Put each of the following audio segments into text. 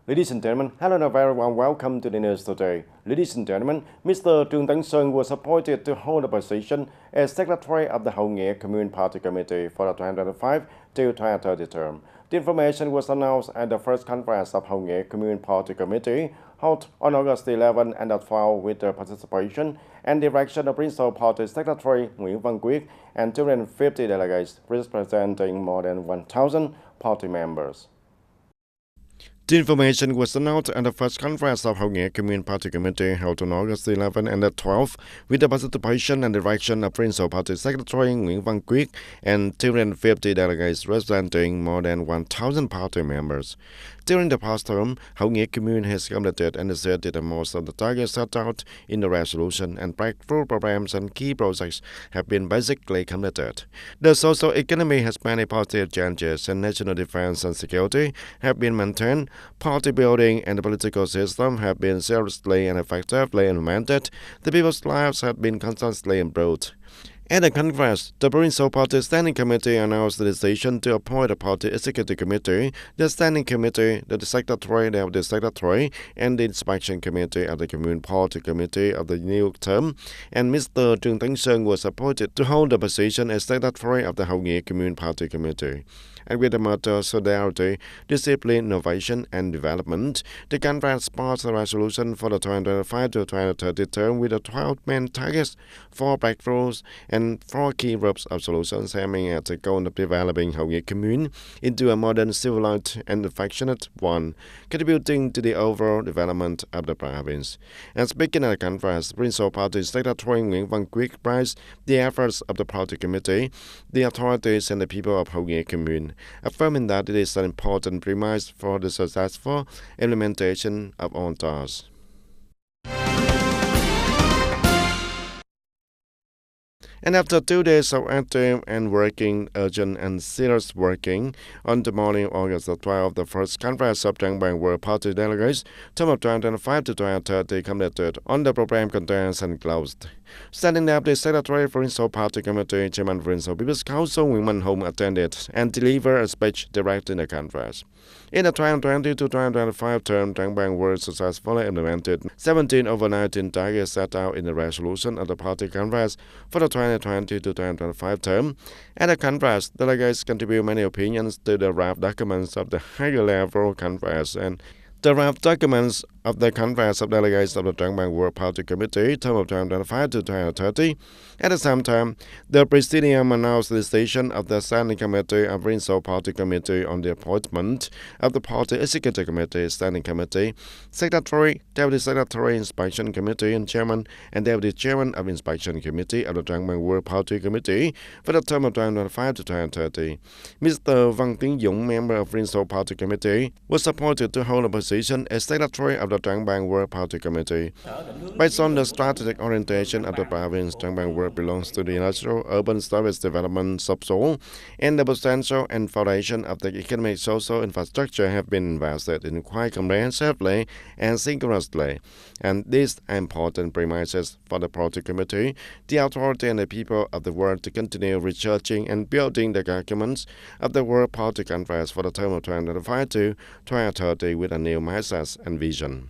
Ladies and gentlemen, hello and a very warm welcome to the news today. Ladies and gentlemen, Mr. Trương Tấn Sơn was appointed to hold the position as Secretary of the Hậu Nghĩa Communal Party Committee for the 2025 to 2030 term. The information was announced at the first conference of Hậu Nghĩa Communal Party Committee held on August 11 and 12 with the participation and direction of Principal Party Secretary Nguyễn Văn Quyết and 250 delegates representing more than 1,000 party members. The information was announced at the first conference of Hậu Nghĩa Communal Party Committee held on August 11 and 12 with the participation and direction of Principal Party Secretary Nguyễn Văn Quyết and 250 delegates representing more than 1,000 party members. During the past term, Hậu Nghĩa Communal has completed and exceeded most of the targets set out in the resolution, and breakthrough programs and key projects have been basically completed. The social economy has many positive changes, and national defense and security have been maintained. Party building and the political system have been seriously and effectively implemented. The people's lives have been constantly improved. At the conference, the Principal Party Standing Committee announced the decision to appoint a Party Executive Committee, the Standing Committee, the Secretary of the Secretary, and the Inspection Committee of the Communal Party Committee of the new term, and Mr. Trương Tấn Sơn was appointed to hold the position as Secretary of the Hậu Nghĩa Communal Party Committee. And with the motto Solidarity, Discipline, Innovation and Development, the conference passed a resolution for the 2025 to 2030 term with the 12 main targets, 4 breakthroughs, and 4 key groups of solutions aiming at the goal of developing Hậu Nghĩa Commune into a modern, civilized, and affectionate one, contributing to the overall development of the province. And speaking at the conference, Principal Party Secretary Nguyễn Văn Quyết praised the efforts of the party committee, the authorities, and the people of Hậu Nghĩa Commune, affirming that it is an important premise for the successful implementation of all tasks. And after 2 days of active and working, urgent and serious working, on the morning of August 12, the first conference of Trang Bang World Party delegates, term of 2025 to 2030, completed on the program contents and closed. Standing up, the Secretary Principal Party Committee, Chairman Principal People's Council Nguyễn Văn Hùng attended and delivered a speech directing the conference. In the 2020 to 2025 term, Trang Bang World successfully implemented 17 over 19 targets set out in the resolution of the party conference for the 2020 to 2025 term. At the conference, delegates contribute many opinions to the draft documents of the higher level conference, and the draft documents of the Conference of Delegates of the Trang Bang World Party Committee, term of 2025 to 2030. At the same time, the Presidium announced the decision of the Standing Committee and Principal Party Committee on the appointment of the Party Executive Committee, Standing Committee, Secretary, Deputy Secretary, Inspection Committee, and Chairman and Deputy Chairman of Inspection Committee of the Trang Bang World Party Committee for the term of 2025 to 2030. Mr. Văn Tiến Dũng, member of Principal Party Committee, was appointed to hold a position as Secretary of the Trang Bang World Party Committee. Based on the strategic orientation of the province, Trang Bang World belongs to the natural urban service development subsoil, and the potential and foundation of the economic social infrastructure have been invested in quite comprehensively and synchronously. And these are important premises for the party committee, the authority, and the people of the world to continue researching and building the documents of the World Party Conference for the term of 2025 to 2030 with a new mindset and vision.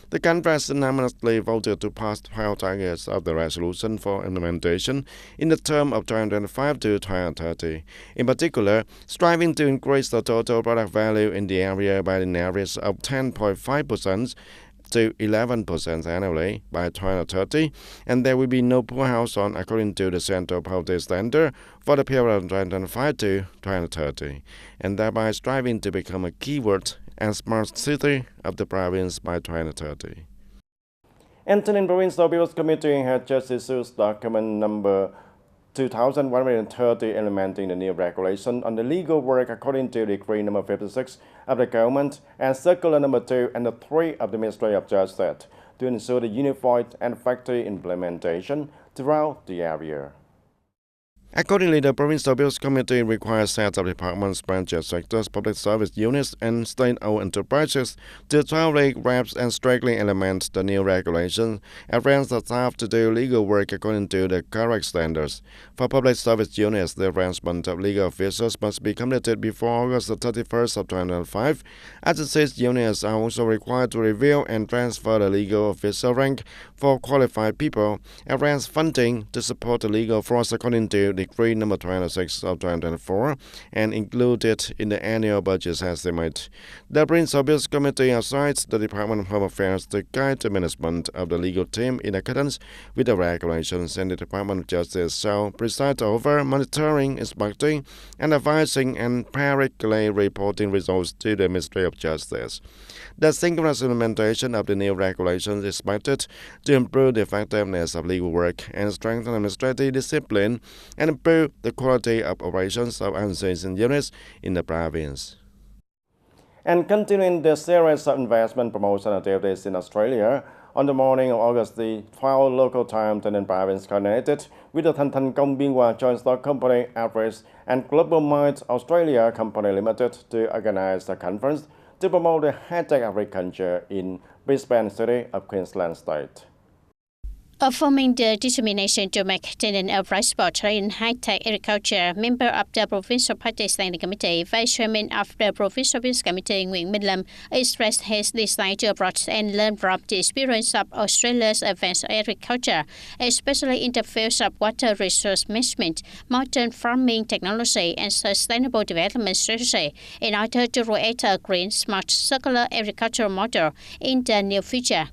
The conference unanimously voted to pass 12 targets of the resolution for implementation in the term of 2025 to 2030. In particular, striving to increase the total product value in the area by an average of 10.5% to 11% annually by 2030, and there will be no poor household according to the Central Poverty Standard for the period of 2025 to 2030, and thereby striving to become a keyword and smart city of the province by 2030. And Taynin Provincial People's Committee had just issued document number 2130 implementing the new regulation on the legal work according to Decree number 56 of the government and Circular number 2 and 3 of the Ministry of Justice to ensure the unified and effective implementation throughout the area. Accordingly, the Provincial Bills Committee requires heads of departments, branches, sectors, public service units, and state-owned enterprises to thoroughly grasp and strictly implement the new regulations and train the staff to do legal work according to the correct standards. For public service units, the arrangement of legal officers must be completed before August 31st of 2005. Agencies units are also required to review and transfer the legal officer rank for qualified people, arrange funding to support the legal force according to Decree number 26 of 2024 and include it in the annual budget estimate. The Provincial Bills Committee assigns the Department of Home Affairs to guide the management of the legal team in accordance with the regulations, and the Department of Justice shall preside over monitoring, inspecting, and advising and periodically reporting results to the Ministry of Justice. The synchronous implementation of the new regulations is expected to improve the effectiveness of legal work and strengthen administrative discipline and improve the quality of operations of agencies and units in the province. And continuing the series of investment promotion activities in Australia, on the morning of August the 12th local time, TayNinhTV province coordinated with the Thành Công Biên Hòa Joint Stock Company, Average, and Global Minds Australia Company Limited to organize a conference to promote the high-tech agriculture in Brisbane City of Queensland State. Affirming the determination to make TayNinhTV a bright spot in high-tech agriculture, member of the Provincial Party Standing Committee, Vice Chairman of the Provincial Bills Committee, Nguyễn Minh Lâm, expressed his desire to approach and learn from the experience of Australia's advanced agriculture, especially in the fields of water resource management, modern farming technology, and sustainable development strategy, in order to create a green, smart, circular agricultural model in the near future.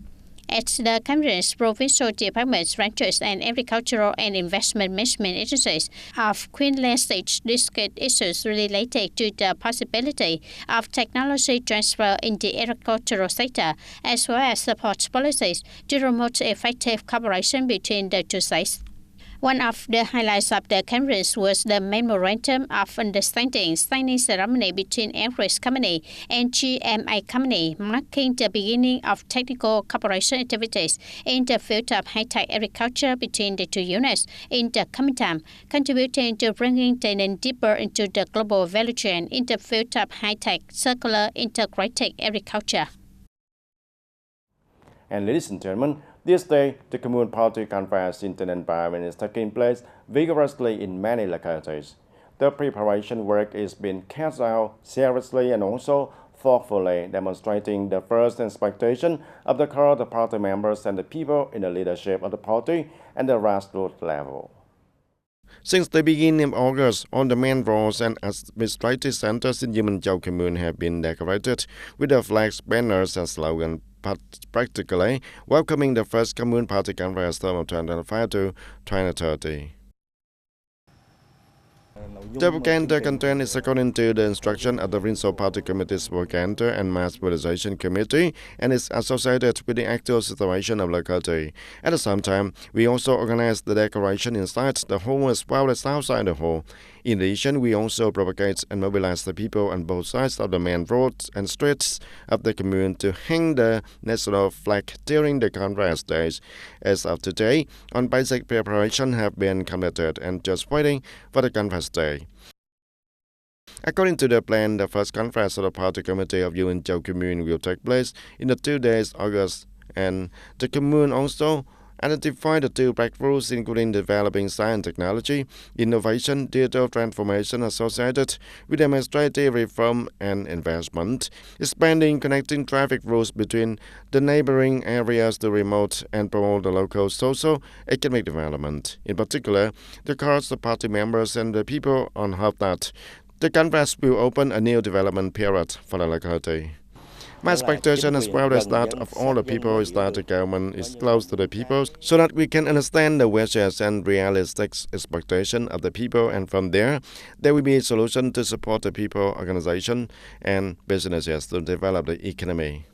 At the conference, provincial departments, ranchers, and agricultural and investment management agencies of Queensland State discussed issues related to the possibility of technology transfer in the agricultural sector, as well as support policies to promote effective cooperation between the two states. One of the highlights of the conference was the Memorandum of Understanding signing ceremony between Average Company and GMA Company, marking the beginning of technical cooperation activities in the field of high-tech agriculture between the two units in the coming time, contributing to bringing TayNinhTV deeper into the global value chain in the field of high-tech, circular, integrated agriculture. And ladies and gentlemen, this day, the Communist Party Conference in TayNinhTV province is taking place vigorously in many localities. The preparation work is being carried out seriously and also thoughtfully, demonstrating the first expectation of the core of the party members and the people in the leadership of the party and the grassroots level. Since the beginning of August, all the main roads and administrative centers in Human Châu Commune have been decorated with the flags, banners, and slogans, practically welcoming the first Communist Party Conference term of 2005 to 2030. The propaganda content is according to the instruction of the Provincial Party Committee's Propaganda and Mass Mobilization Committee and is associated with the actual situation of locality. At the same time, we also organize the decoration inside the hall as well as outside the hall. In addition, we also propagate and mobilize the people on both sides of the main roads and streets of the commune to hang the national flag during the conference days. As of today, all basic preparation have been completed and just waiting for the conference day. According to the plan, the first conference of the Party Committee of Human Châu Commune will take place in the 2 days August, and the commune also identify the two breakthroughs, including developing science technology, innovation, digital transformation associated with administrative reform and investment, expanding connecting traffic routes between the neighboring areas to remote and promote the local social economic development. In particular, the calls of party members and the people on hope that the conference will open a new development period for the locality. My expectation as well as that of all the people is that the government is close to the people so that we can understand the wishes and realistic expectation of the people, and from there will be a solution to support the people, organization and businesses to develop the economy.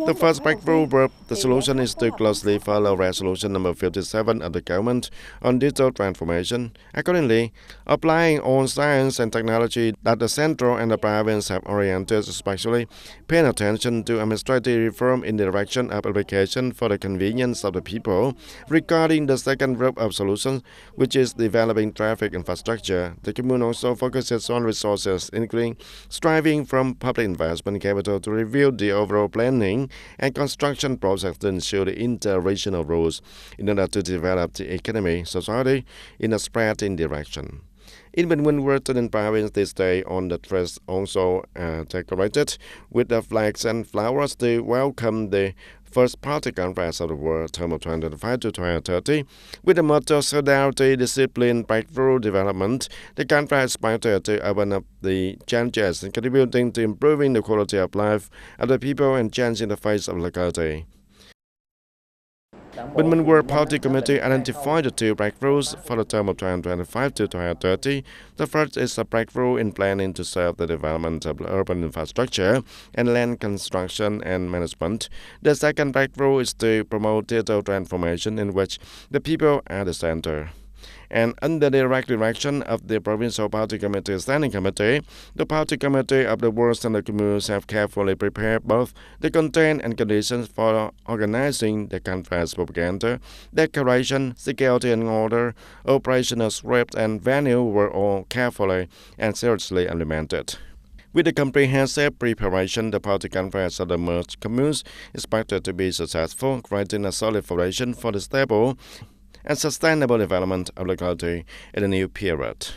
The first breakthrough group, the solution is to closely follow Resolution number 57 of the government on digital transformation. Accordingly, applying all science and technology that the central and the province have oriented, especially paying attention to administrative reform in the direction of application for the convenience of the people. Regarding the second group of solutions, which is developing traffic infrastructure, the commune also focuses on resources, including striving from public investment capital to review the overall planning and construction process to ensure the inter-regional rules in order to develop the economy, society in a spreading direction. In Western province this day on the dress also decorated with the flags and flowers to welcome the first party conference of the world term of 2025 to 2030 with the motto solidarity, discipline, breakthrough development. The conference expected to open up the challenges and contributing to improving the quality of life of the people and changing the face of locality. Bình World Party Committee identified the two breakthroughs for the term of 2025 to 2030. The first is a breakthrough in planning to serve the development of urban infrastructure and land construction and management. The second breakthrough is to promote digital transformation in which the people are at the center. And under the direct direction of the Provincial Party Committee Standing Committee, the Party Committee of the World and the communes have carefully prepared both the content and conditions for organizing the conference propaganda, decoration, security and order, operational script and venue were all carefully and seriously implemented. With the comprehensive preparation, the party conference of the merged communes is expected to be successful, creating a solid foundation for the stable and sustainable development of locality in the new period.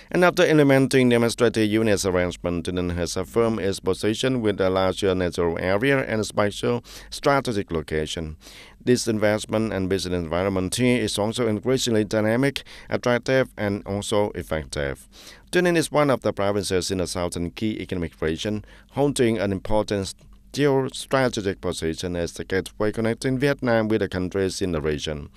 And after implementing the administrative units arrangement, TayNinhTV has affirmed its position with a larger natural area and a special strategic location. This investment and business environment here is also increasingly dynamic, attractive, and also effective. TayNinhTV is one of the provinces in the southern key economic region, holding an important geostrategic position as the gateway connecting Vietnam with the countries in the region.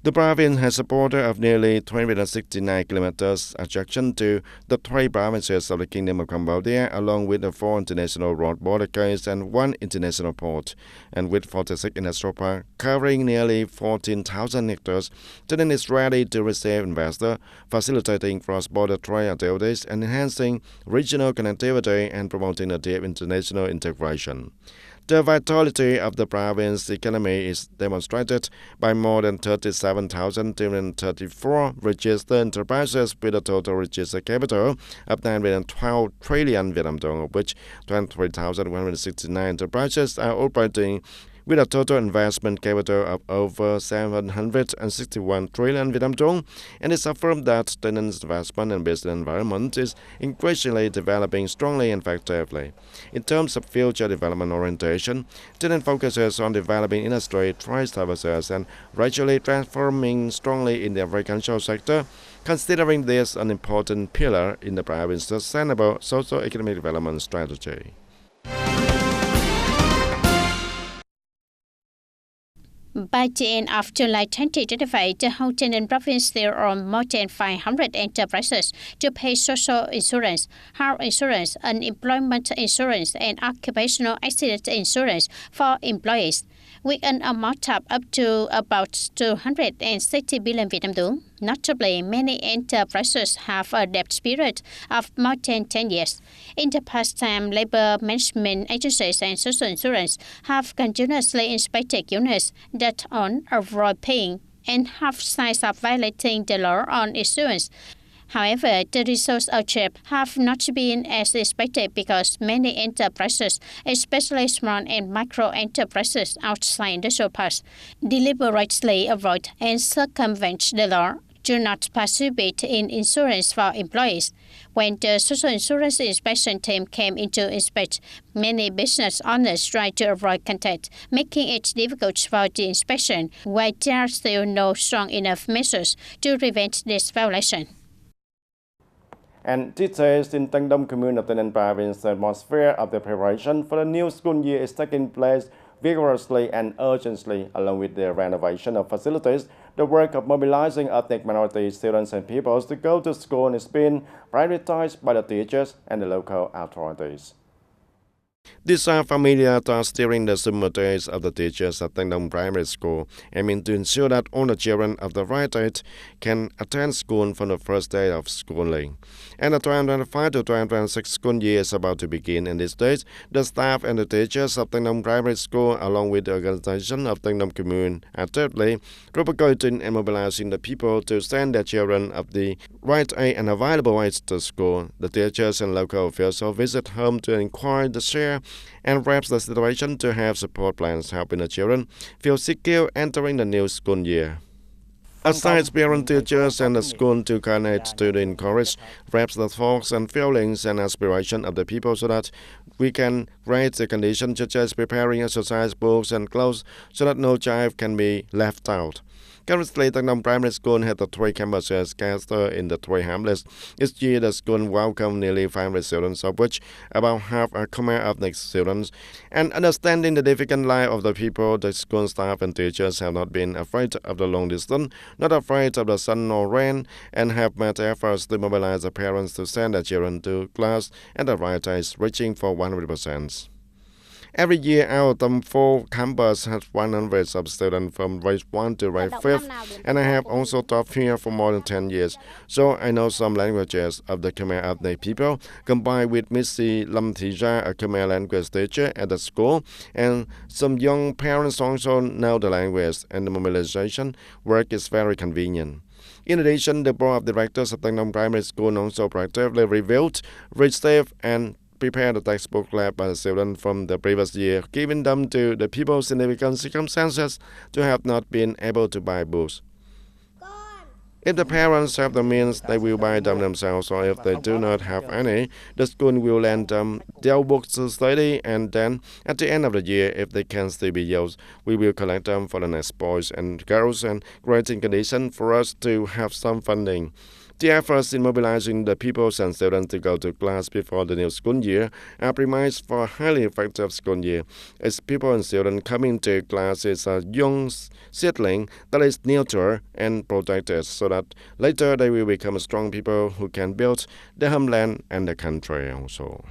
The province has a border of nearly 269 kilometers adjacent to the three provinces of the Kingdom of Cambodia, along with the 4 international road borderways and 1 international port, and with 46 industrial parks covering nearly 14,000 hectares. TayNinhTV is ready to receive investors, facilitating cross-border trade activities and enhancing regional connectivity and promoting a deep international integration. The vitality of the province's economy is demonstrated by more than 37,234 registered enterprises with a total registered capital of 912 trillion Vietnam dong, of which 23,169 enterprises are operating with a total investment capital of over 761 trillion Vietnam dong, and it's affirmed that TayNinhTV's investment and business environment is increasingly developing strongly and effectively. In terms of future development orientation, TayNinhTV focuses on developing industry, trade services, and gradually transforming strongly in the agricultural sector, considering this an important pillar in the province's sustainable socio-economic development strategy. By the end of July 2025, the whole TayNinhTV province there are more than 500 enterprises to pay social insurance, health insurance, unemployment insurance, and occupational accident insurance for employees, with an amount of up to about 260 billion Vietnam dong. Notably, many enterprises have a debt period of more than 10 years. In the past time, labor management agencies and social insurance have continuously inspected units that own or avoid paying and have signs of violating the law on insurance. However, the results achieved have not been as expected because many enterprises, especially small and micro enterprises outside industrial parks, deliberately avoid and circumvent the law, do not participate in insurance for employees. When the social insurance inspection team came in to inspect, many business owners tried to avoid contact, making it difficult for the inspection, while there are still no strong enough measures to prevent this violation. And details in Tân Đông commune of TayNinhTV province, the atmosphere of the preparation for the new school year is taking place vigorously and urgently, along with the renovation of facilities The work of mobilizing ethnic minority students and peoples to go to school is being prioritized by the teachers and the local authorities. These are familiar tasks during the summer days of the teachers at TayNinhTV Primary School, aiming to ensure that all the children of the right age can attend school from the first day of schooling. And the 2025 to 2026 school year is about to begin. In these days, the staff and the teachers of TayNinhTV Primary School, along with the organization of TayNinhTV Commune, actively propagating and mobilizing the people to send their children of the right age and available age to school. The teachers and local officials visit home to inquire the share and grasp the situation to have support plans helping the children feel secure entering the new school year. Aside parent teachers and the school to connect to encourage, grasp the thoughts and feelings and aspirations of the people so that we can create the conditions such as preparing exercise books and clothes so that no child can be left out. Currently, TayNinhTV Primary School has the 3 campuses scattered in the 3 hamlets. Each year, the school welcomes nearly 500 students, of which about half are Khmer ethnic students. And understanding the difficult life of the people, the school staff and teachers have not been afraid of the long distance, not afraid of the sun or rain, and have made efforts to mobilize the parents to send their children to class at the right age, reaching for 100%. Every year, our Tom 4 campus has 100 of students from grade 1 to grade 5, and I have also taught here for more than 10 years. So I know some languages of the Khmer ethnic people, combined with Missy Lam Thija, a Khmer language teacher at the school, and some young parents also know the language, and the mobilization work is very convenient. In addition, the board of directors of TayNinhTV Primary School also proactively reviewed, received, and prepare the textbook left by the students from the previous year, giving them to the people significant circumstances to have not been able to buy books. If the parents have the means, they will buy them themselves, or if they do not have any, the school will lend them their books to study, and then at the end of the year, if they can still be used, we will collect them for the next boys and girls and creating conditions for us to have some funding. The efforts in mobilizing the people and students to go to class before the new school year are premised for a highly effective school year, as people and students coming to class is a young seedling that is nurtured and protected so that later they will become strong people who can build the homeland and the country also.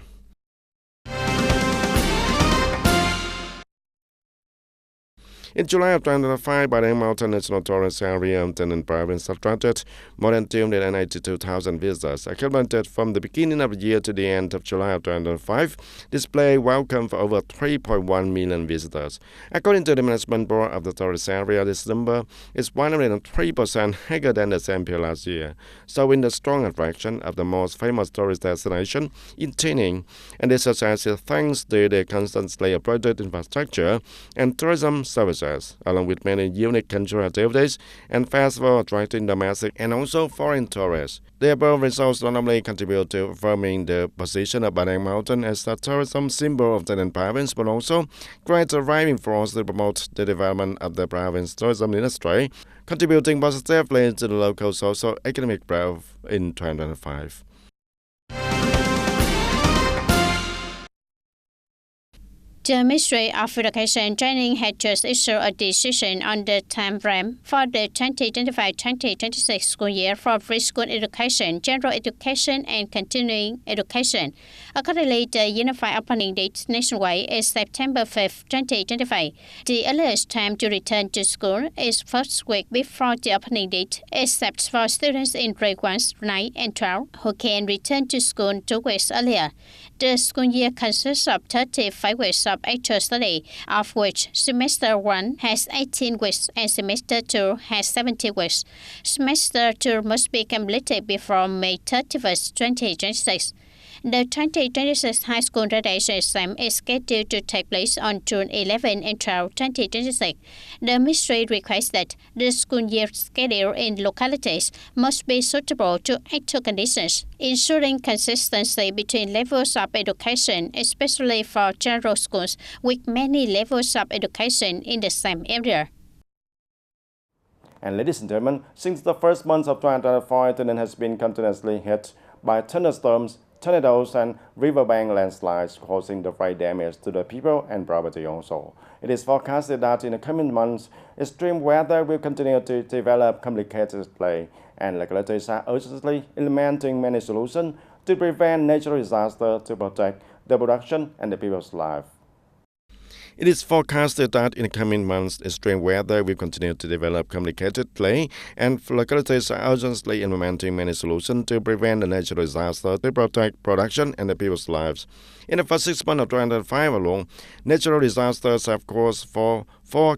In July of 2005, Badang Mountain National Tourist Area of TayNinhTV Province attracted more than 282,000 visitors. Accumulated from the beginning of the year to the end of July of 2005, display welcomed for over 3.1 million visitors. According to the management board of the tourist area, this number is 103% higher than the same period last year, showing the strong attraction of the most famous tourist destination in TayNinhTV. And this success is thanks to the constantly upgraded infrastructure and tourism services, along with many unique cultural activities and festivals attracting domestic and also foreign tourists. The above results not only contribute to affirming the position of Badang Mountain as a tourism symbol of TayNinhTV Province, but also create a driving force to promote the development of the province tourism industry, contributing positively to the local socio-economic growth in 2025. The Ministry of Education and Training had just issued a decision on the time frame for the 2025-2026 school year for preschool education, general education, and continuing education. Accordingly, the unified opening date nationwide is September 5, 2025. The earliest time to return to school is first week before the opening date, except for students in grade 1, 9, and 12 who can return to school 2 weeks earlier. The school year consists of 35 weeks of actual study, of which semester 1 has 18 weeks and semester 2 has 70 weeks. Semester 2 must be completed before May 31st, 2026. The 2026 high school graduation exam is scheduled to take place on June 11 and 12, 2026. The ministry requests that the school year schedule in localities must be suitable to actual conditions, ensuring consistency between levels of education, especially for general schools with many levels of education in the same area. And ladies and gentlemen, since the first month of 2025, TayNinhTV has been continuously hit by thunderstorms tornadoes and riverbank landslides causing the great damage to the people and property also. It is forecasted that in the coming months, extreme weather will continue to develop complicatedly, and regulators are urgently implementing many solutions to prevent natural disasters to protect the production and the people's life. It is forecasted that in the coming months, extreme weather will continue to develop complicatedly, and localities are urgently implementing many solutions to prevent the natural disaster to protect production and the people's lives. In the first 6 months of 2005 alone, natural disasters have caused 4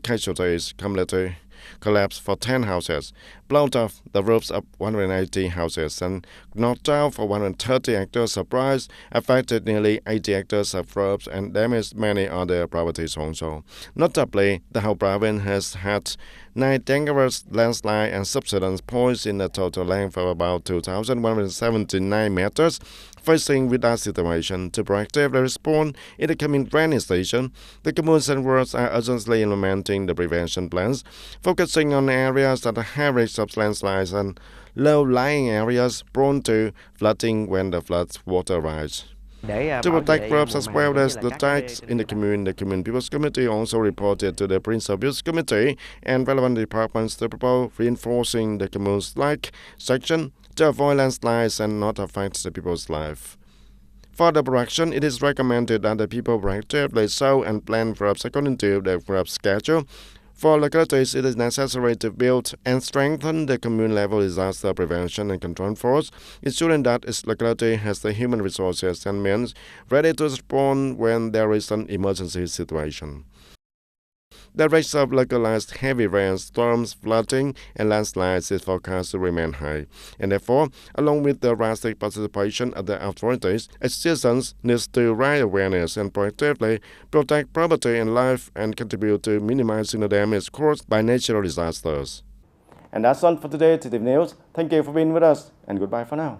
casualties, cumulative collapse for 10 houses, blown off the roofs of 180 houses, and knocked down for 130 hectares of rice, affected nearly 80 hectares of crops, and damaged many other properties also. Notably, the whole province has had 9 dangerous landslides and subsidence points in a total length of about 2,179 meters. Facing with that situation, to proactively respond in the coming rainy season, the communes and wards are urgently implementing the prevention plans, focusing on areas that have risks of landslides and low-lying areas prone to flooding when the flood water rise. To protect crops as well as the dikes in the Commune People's Committee also reported to the Principal People's Committee and relevant departments to propose reinforcing the commune's like section to avoid landslides and not affect the people's life. For the production, it is recommended that the people proactively sow and plant crops according to the crop schedule. For localities, it is necessary to build and strengthen the commune-level disaster prevention and control force, ensuring that its locality has the human resources and means ready to respond when there is an emergency situation. The risk of localized heavy rain, storms, flooding, and landslides is forecast to remain high, and therefore, along with the drastic participation of the authorities, citizens need to raise awareness and proactively protect property and life and contribute to minimizing the damage caused by natural disasters. And that's all for today, TTV News. Thank you for being with us, and goodbye for now.